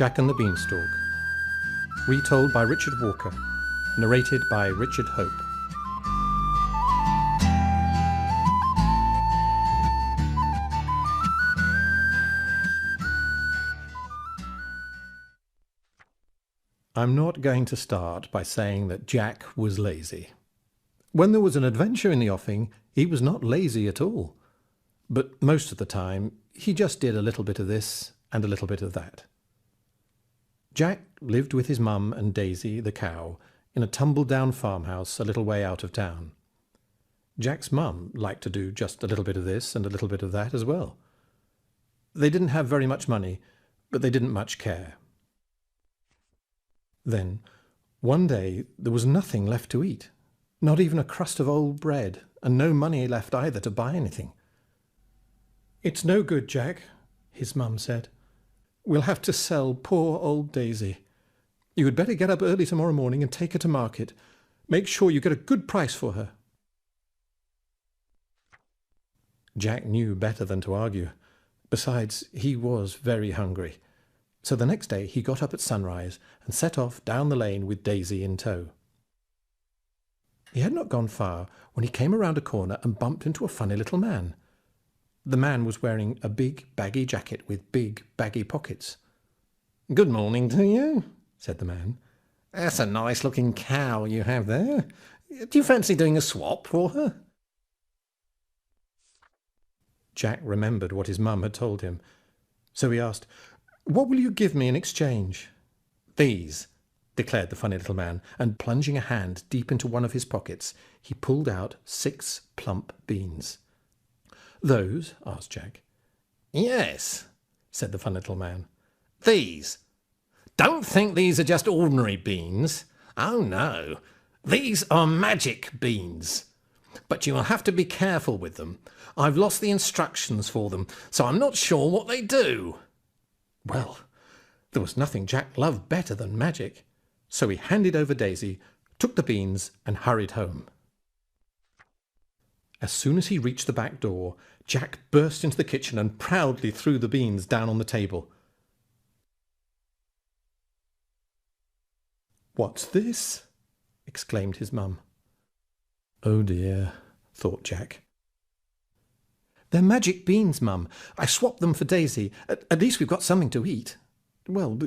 Jack and the Beanstalk. Retold by Richard Walker. Narrated by Richard Hope. I'm not going to start by saying that Jack was lazy. When there was an adventure in the offing, he was not lazy at all. But most of the time, he just did a little bit of this and a little bit of that. Jack lived with his mum and Daisy, the cow, in a tumble-down farmhouse a little way out of town. Jack's mum liked to do just a little bit of this and a little bit of that as well. They didn't have very much money, but they didn't much care. Then, one day, there was nothing left to eat, not even a crust of old bread, and no money left either to buy anything. "It's no good, Jack," his mum said. "We'll have to sell poor old Daisy. You had better get up early tomorrow morning and take her to market. Make sure you get a good price for her." Jack knew better than to argue. Besides, he was very hungry. So the next day he got up at sunrise and set off down the lane with Daisy in tow. He had not gone far when he came around a corner and bumped into a funny little man. The man was wearing a big, baggy jacket with big, baggy pockets. "Good morning to you," said the man. "That's a nice-looking cow you have there. Do you fancy doing a swap for her?" Jack remembered what his mum had told him, so he asked, "What will you give me in exchange?" "These," declared the funny little man, and plunging a hand deep into one of his pockets, he pulled out 6 plump beans. "Those?" asked Jack. "Yes," said the funny little man. "These. Don't think these are just ordinary beans. Oh, no. These are magic beans. But you will have to be careful with them. I've lost the instructions for them, so I'm not sure what they do." Well, there was nothing Jack loved better than magic, so he handed over Daisy, took the beans, and hurried home. As soon as he reached the back door, Jack burst into the kitchen and proudly threw the beans down on the table. "What's this?" exclaimed his mum. "Oh dear," thought Jack. "They're magic beans, Mum. I swapped them for Daisy. At least we've got something to eat. Well,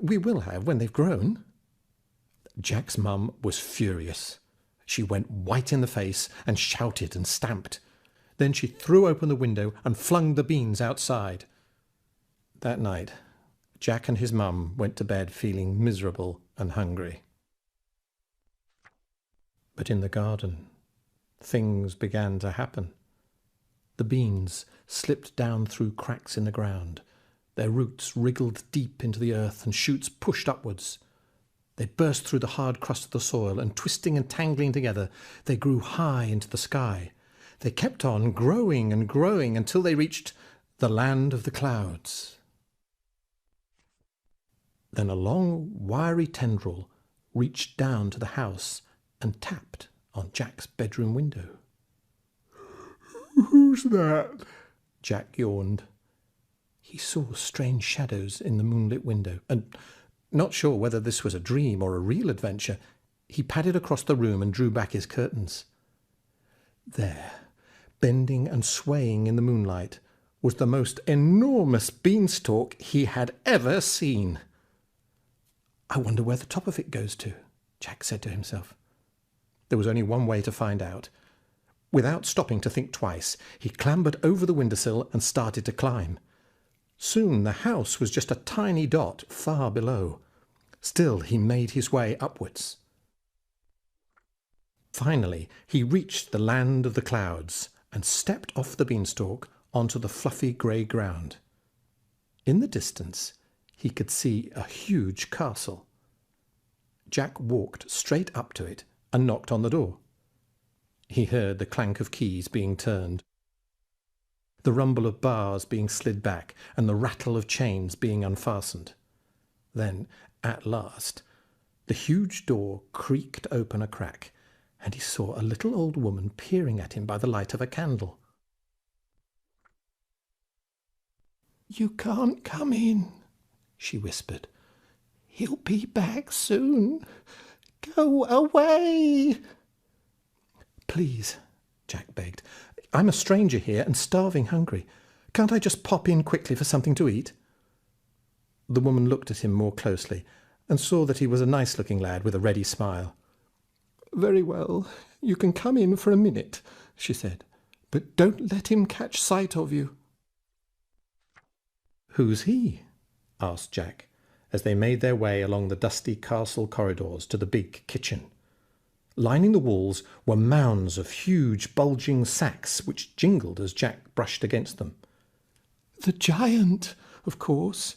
we will have when they've grown." Jack's mum was furious. She went white in the face and shouted and stamped. Then she threw open the window and flung the beans outside. That night, Jack and his mum went to bed feeling miserable and hungry. But in the garden, things began to happen. The beans slipped down through cracks in the ground. Their roots wriggled deep into the earth and shoots pushed upwards. They burst through the hard crust of the soil and, twisting and tangling together, they grew high into the sky. They kept on growing and growing until they reached the land of the clouds. Then a long, wiry tendril reached down to the house and tapped on Jack's bedroom window. "Who's that?" Jack yawned. He saw strange shadows in the moonlit window, and, not sure whether this was a dream or a real adventure, he padded across the room and drew back his curtains. There, bending and swaying in the moonlight, was the most enormous beanstalk he had ever seen. "I wonder where the top of it goes to," Jack said to himself. There was only one way to find out. Without stopping to think twice, he clambered over the windowsill and started to climb. Soon the house was just a tiny dot far below. Still he made his way upwards. Finally, he reached the land of the clouds and stepped off the beanstalk onto the fluffy grey ground. In the distance, he could see a huge castle. Jack walked straight up to it and knocked on the door. He heard the clank of keys being turned, the rumble of bars being slid back, and the rattle of chains being unfastened. Then, at last, the huge door creaked open a crack, and he saw a little old woman peering at him by the light of a candle. "You can't come in," she whispered, He'll be back soon. Go away. Please, Jack begged. I'm a stranger here and starving hungry. Can't I just pop in quickly for something to eat? The woman looked at him more closely and saw that he was a nice-looking lad with a ready smile. Very well, you can come in for a minute, she said, but don't let him catch sight of you. Who's he? Asked Jack, as they made their way along the dusty castle corridors to the big kitchen. Lining the walls were mounds of huge bulging sacks which jingled as Jack brushed against them. The giant, of course.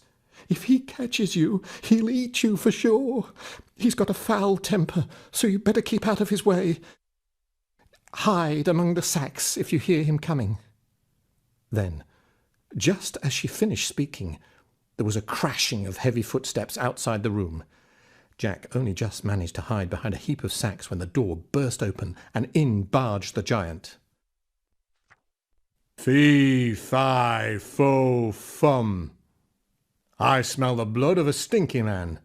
If he catches you, he'll eat you for sure. He's got a foul temper, so you better keep out of his way. Hide among the sacks if you hear him coming. Then, just as she finished speaking, there was a crashing of heavy footsteps outside the room. Jack only just managed to hide behind a heap of sacks when the door burst open and in barged the giant. Fee, fi, fo, fum. I smell the blood of a stinky man.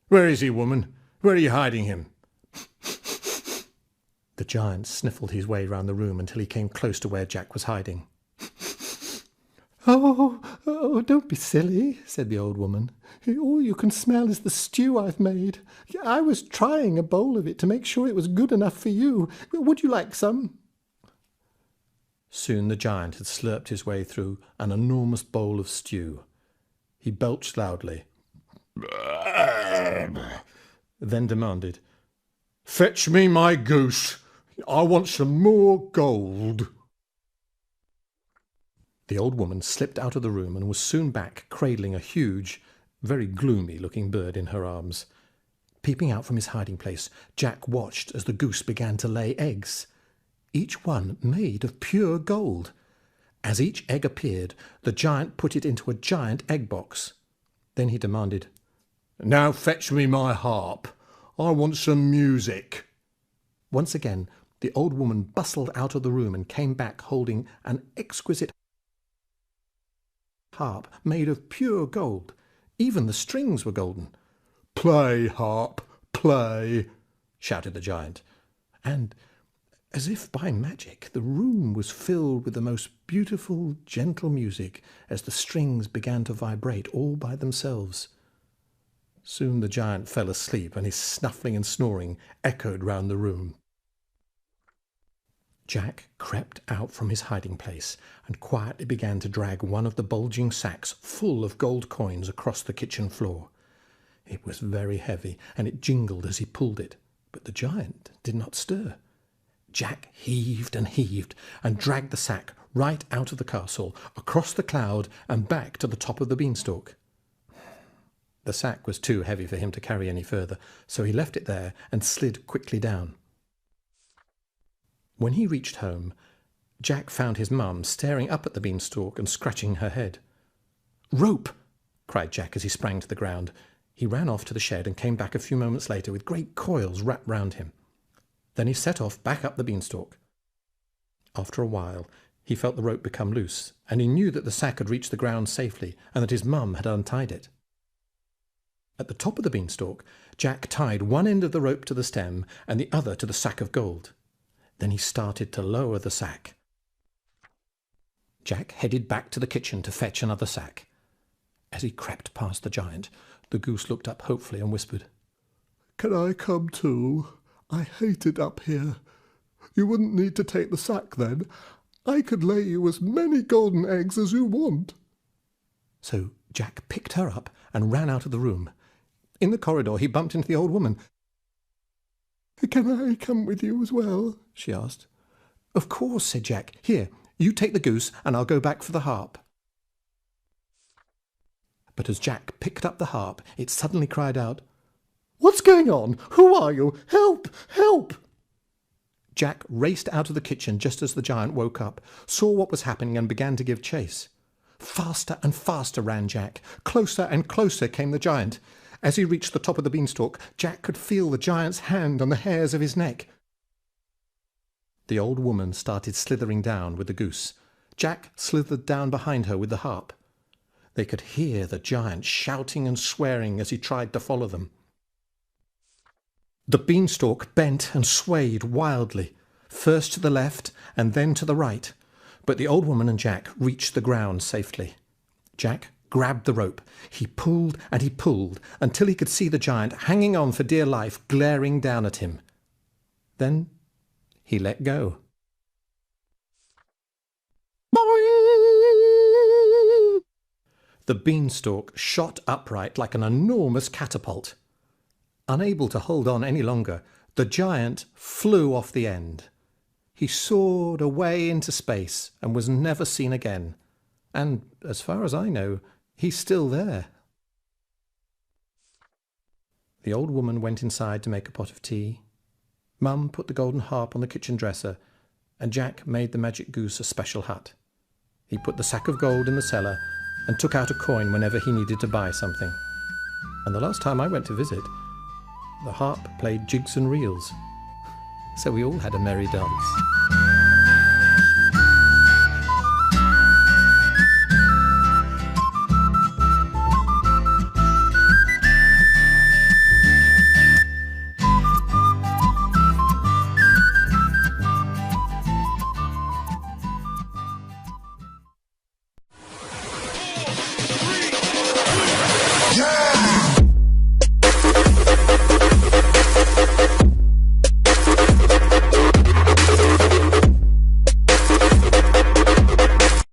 Where is he, woman? Where are you hiding him? The giant sniffled his way round the room until he came close to where Jack was hiding. Oh, don't be silly, said the old woman. All you can smell is the stew I've made. I was trying a bowl of it to make sure it was good enough for you. Would you like some? Soon the giant had slurped his way through an enormous bowl of stew. He belched loudly, then demanded, Fetch me my goose. I want some more gold. The old woman slipped out of the room and was soon back, cradling a huge, very gloomy-looking bird in her arms. Peeping out from his hiding place, Jack watched as the goose began to lay eggs, each one made of pure gold. As each egg appeared, the giant put it into a giant egg box. Then he demanded, Now fetch me my harp. I want some music. Once again, the old woman bustled out of the room and came back holding an exquisite harp made of pure gold. Even the strings were golden. Play, harp, play, shouted the giant. And, as if by magic, the room was filled with the most beautiful, gentle music as the strings began to vibrate all by themselves. Soon the giant fell asleep, and his snuffling and snoring echoed round the room. Jack crept out from his hiding place and quietly began to drag one of the bulging sacks full of gold coins across the kitchen floor. It was very heavy, and it jingled as he pulled it, but the giant did not stir. Jack heaved and dragged the sack right out of the castle, across the cloud, and back to the top of the beanstalk. The sack was too heavy for him to carry any further, so he left it there and slid quickly down. When he reached home, Jack found his mum staring up at the beanstalk and scratching her head. Rope! Cried Jack as he sprang to the ground. He ran off to the shed and came back a few moments later with great coils wrapped round him. Then he set off back up the beanstalk. After a while, he felt the rope become loose, and he knew that the sack had reached the ground safely and that his mum had untied it. At the top of the beanstalk, Jack tied one end of the rope to the stem and the other to the sack of gold. Then he started to lower the sack. Jack headed back to the kitchen to fetch another sack. As he crept past the giant, the goose looked up hopefully and whispered, Can I come too? I hate it up here. You wouldn't need to take the sack then. I could lay you as many golden eggs as you want. So Jack picked her up and ran out of the room. In the corridor he bumped into the old woman. Can I come with you as well? She asked. Of course, said Jack. Here, you take the goose and I'll go back for the harp. But as Jack picked up the harp, it suddenly cried out, What's going on? Who are you? Help! Help! Jack raced out of the kitchen just as the giant woke up, saw what was happening and began to give chase. Faster and faster ran Jack. Closer and closer came the giant. As he reached the top of the beanstalk, Jack could feel the giant's hand on the hairs of his neck. The old woman started slithering down with the goose. Jack slithered down behind her with the harp. They could hear the giant shouting and swearing as he tried to follow them. The beanstalk bent and swayed wildly, first to the left and then to the right, but the old woman and Jack reached the ground safely. Jack grabbed the rope. He pulled and he pulled until he could see the giant hanging on for dear life, glaring down at him. Then he let go. The beanstalk shot upright like an enormous catapult. Unable to hold on any longer, the giant flew off the end. He soared away into space and was never seen again. And, as far as I know, he's still there. The old woman went inside to make a pot of tea. Mum put the golden harp on the kitchen dresser, and Jack made the magic goose a special hut. He put the sack of gold in the cellar and took out a coin whenever he needed to buy something. And the last time I went to visit, the harp played jigs and reels. So we all had a merry dance.